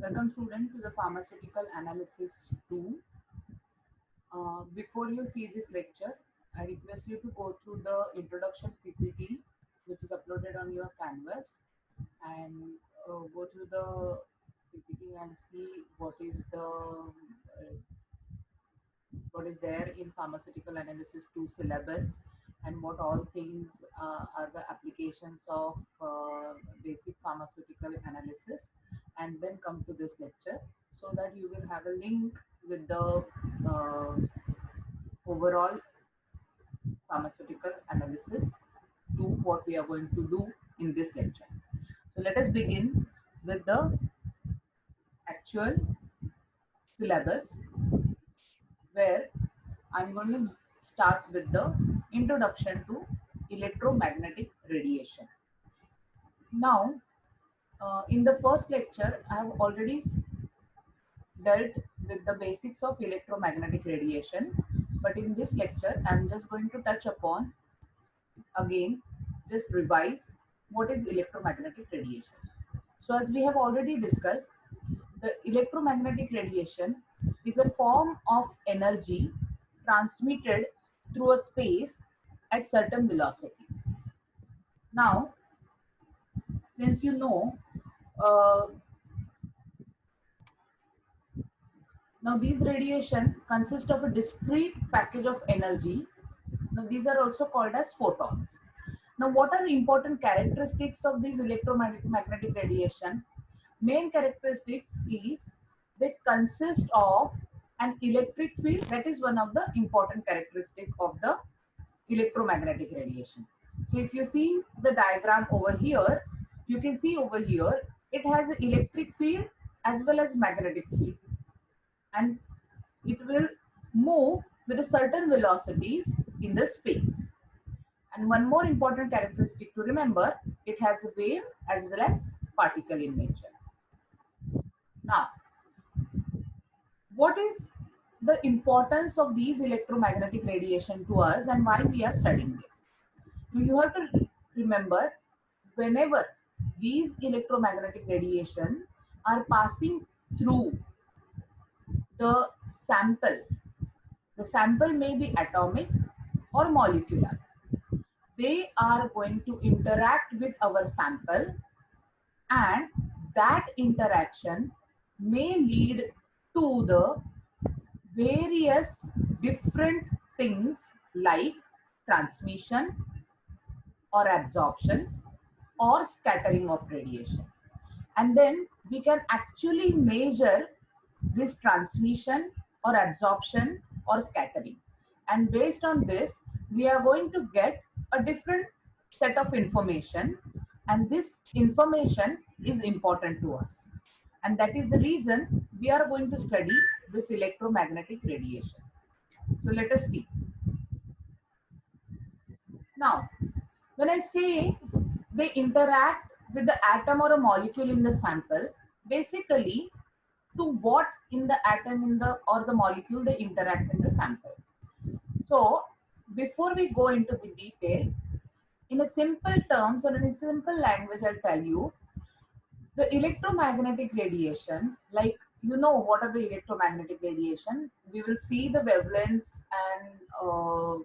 Welcome student to the Pharmaceutical Analysis 2. Before you see this lecture, I request you to go through the introduction PPT which is uploaded on your canvas and go through the PPT and see what is there in Pharmaceutical Analysis 2 syllabus and what all things are the applications of basic pharmaceutical analysis, and then come to this lecture so that you will have a link with the uh, overall pharmaceutical analysis to what we are going to do in this lecture. So let us begin with the actual syllabus, where I'm going to start with the introduction to electromagnetic radiation. Now, in the first lecture, I have already dealt with the basics of electromagnetic radiation, but in this lecture, I'm just going to touch upon again, just revise what is electromagnetic radiation. So, as we have already discussed, the electromagnetic radiation is a form of energy transmitted through a space at certain velocities. Now, since you know, uh, now these radiation consist of a discrete package of energy. Now, these are also called as photons. Now, what are the important characteristics of these electromagnetic radiation? Main characteristics is they consist of an electric field. That is one of the important characteristic of the electromagnetic radiation. So if you see the diagram over here, you can see over here it has an electric field as well as magnetic field, and it will move with a certain velocities in the space. And one more important characteristic to remember, it has a wave as well as particle in nature. Now, what is the importance of these electromagnetic radiation to us and why we are studying this? You have to remember, whenever these electromagnetic radiation are passing through the sample may be atomic or molecular. They are going to interact with our sample, and that interaction may lead to the various different things like transmission or absorption or scattering of radiation. And then we can actually measure this transmission or absorption or scattering. And based on this, we are going to get a different set of information, and this information is important to us. And that is the reason we are going to study this electromagnetic radiation. So let us see. Now, when I say they interact with the atom or a molecule in the sample, basically to what in the atom in the or the molecule they interact in the sample. So before we go into the detail, in a simple terms or in a simple language, I'll tell you the electromagnetic radiation, like you know what are the electromagnetic radiation. We will see the wavelengths and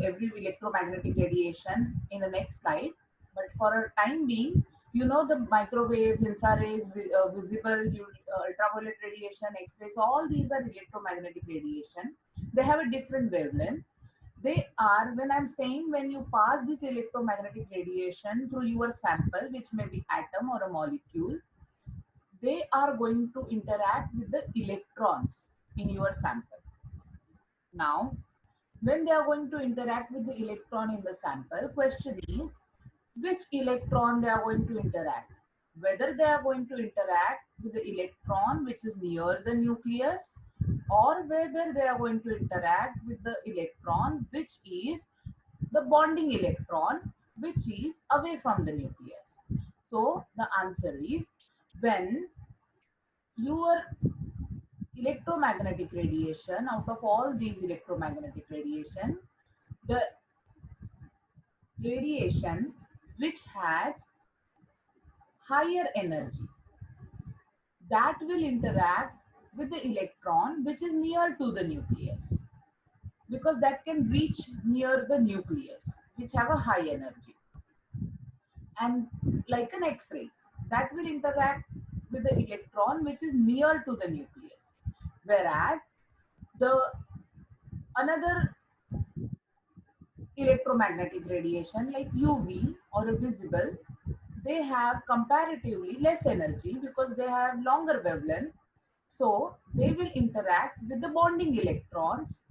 every electromagnetic radiation in the next slide. But for a time being, you know the microwaves, infrared, visible, ultraviolet radiation, X-rays, all these are electromagnetic radiation. They have a different wavelength. They are, when I'm saying, when you pass this electromagnetic radiation through your sample, which may be atom or a molecule, they are going to interact with the electrons in your sample. Now, when they are going to interact with the electron in the sample, question is which electron they are going to interact. Whether they are going to interact with the electron which is near the nucleus, or whether they are going to interact with the electron which is the bonding electron which is away from the nucleus. So the answer is, when your electromagnetic radiation, out of all these electromagnetic radiation, the radiation which has higher energy, that will interact with the electron which is near to the nucleus, because that can reach near the nucleus, which have a high energy. And like an X-rays, that will interact with the electron which is near to the nucleus. Whereas the another electromagnetic radiation like UV or a visible, they have comparatively less energy because they have longer wavelength. So they will interact with the bonding electrons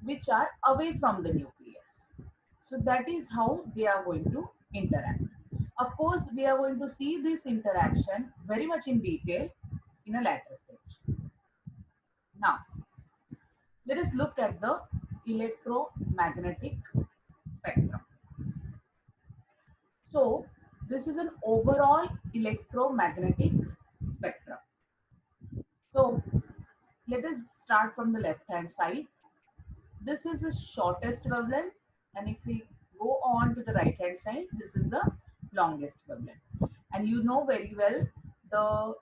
which are away from the nucleus. So that is how they are going to interact. Of course, we are going to see this interaction very much in detail in a later stage. Now, let us look at the electromagnetic spectrum. So, this is an overall electromagnetic spectrum. So, let us start from the left hand side. This is the shortest wavelength, and if we go on to the right hand side, this is the longest wavelength. And you know very well the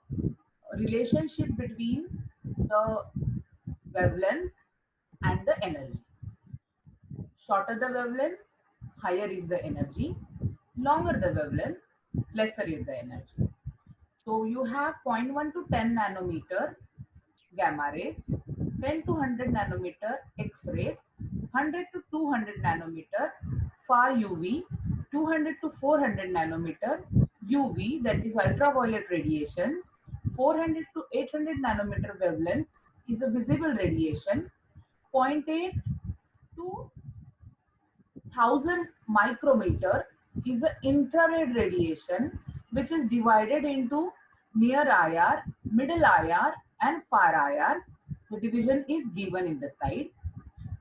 relationship between the wavelength and the energy. Shorter the wavelength, higher is the energy. Longer the wavelength, lesser is the energy. So you have 0.1 to 10 nanometer gamma rays, 10 to 100 nanometer X-rays, 100 to 200 nanometer far UV, 200 to 400 nanometer UV, that is ultraviolet radiations, 400 to 800 nanometer wavelength is a visible radiation, zero point 0.8 to 1000 micrometer is an infrared radiation, which is divided into near IR, middle IR and far IR. The division is given in the slide.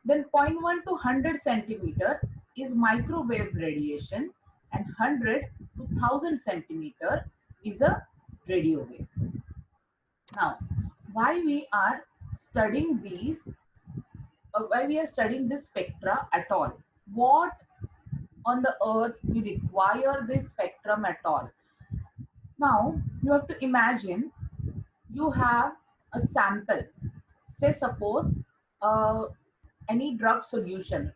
Then 0.1 to 100 centimeter is microwave radiation, and 100 to 1000 centimeter is a radio waves. Now, why we are studying these, why we are studying this spectra at all? What on the earth we require this spectrum at all? Now, you have to imagine you have a sample. Say suppose any drug solution.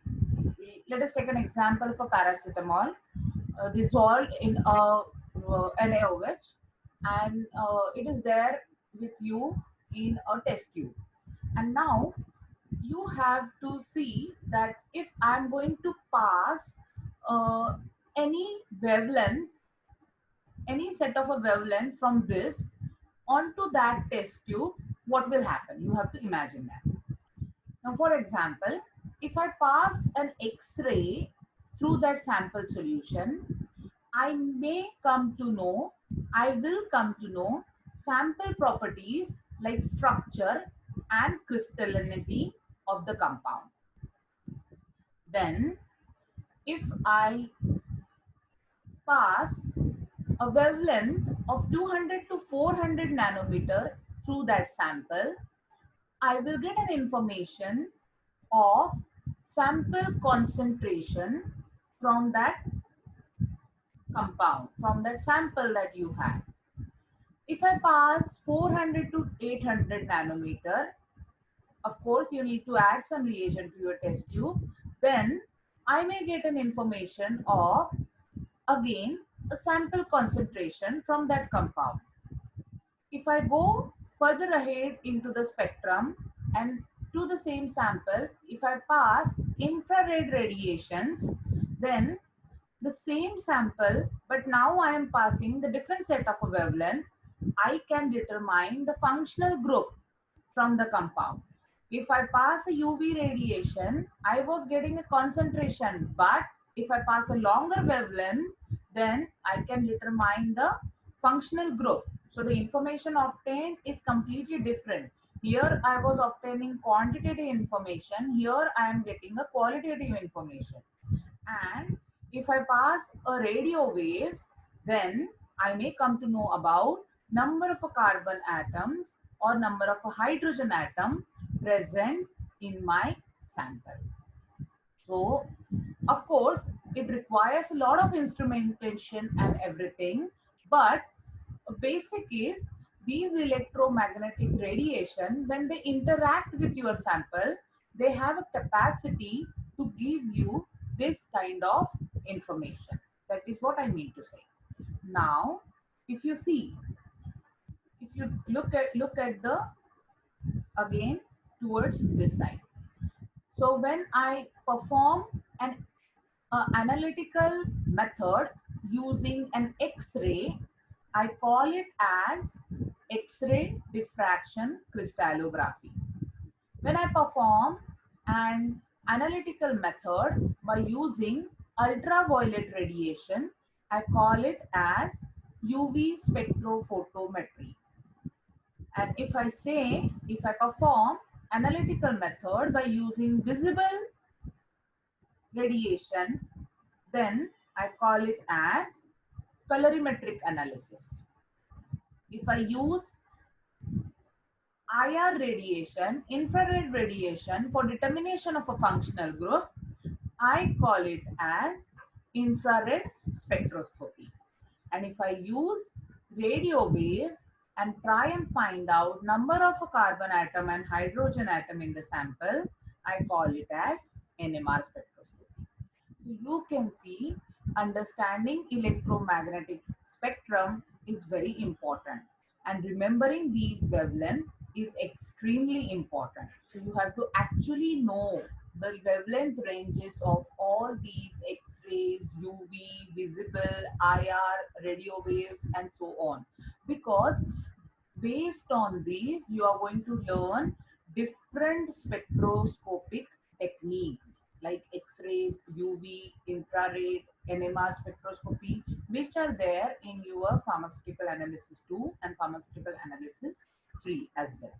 Let us take an example for paracetamol dissolved in a NaOH, and it is there with you in a test tube. And now you have to see that if I am going to pass uh, any wavelength, any set of a wavelength from this onto that test tube, what will happen? You have to imagine that. Now, for example, if I pass an X-ray through that sample solution, I may come to know, I will come to know sample properties like structure and crystallinity of the compound. Then, if I pass a wavelength of 200 to 400 nanometer through that sample, I will get an information of sample concentration from that compound, from that sample that you have. If I pass 400 to 800 nanometer, of course you need to add some reagent to your test tube, then I may get an information of, again, a sample concentration from that compound. If I go further ahead into the spectrum and to the same sample, if I pass infrared radiations, then the same sample, but now I am passing the different set of a wavelength, I can determine the functional group from the compound. If I pass a UV radiation, I was getting a concentration, but if I pass a longer wavelength, then I can determine the functional group. So the information obtained is completely different. Here I was obtaining quantitative information, here I am getting a qualitative information. And if I pass a radio waves, then I may come to know about number of carbon atoms or number of hydrogen atom present in my sample. So, of course, it requires a lot of instrumentation and everything, but basic is these electromagnetic radiation, when they interact with your sample, they have a capacity to give you this kind of information. That is what I mean to say. Now, if you see, if you look at the again towards this side. So when I perform an analytical method using an X-ray, I call it as X-ray diffraction crystallography. When I perform an analytical method by using ultraviolet radiation, I call it as UV spectrophotometry. And if I perform analytical method by using visible radiation, then I call it as colorimetric analysis. If I use IR radiation, infrared radiation for determination of a functional group, I call it as infrared spectroscopy. And if I use radio waves and try and find out number of a carbon atom and hydrogen atom in the sample, I call it as NMR spectroscopy. So you can see understanding electromagnetic spectrum is very important, and remembering these wavelength is extremely important. So you have to actually know the wavelength ranges of all these X-rays, UV, visible, IR, radio waves, and so on. Because based on these, you are going to learn different spectroscopic techniques like X-rays, UV, infrared, NMR spectroscopy, which are there in your Pharmaceutical Analysis 2 and Pharmaceutical Analysis 3 as well.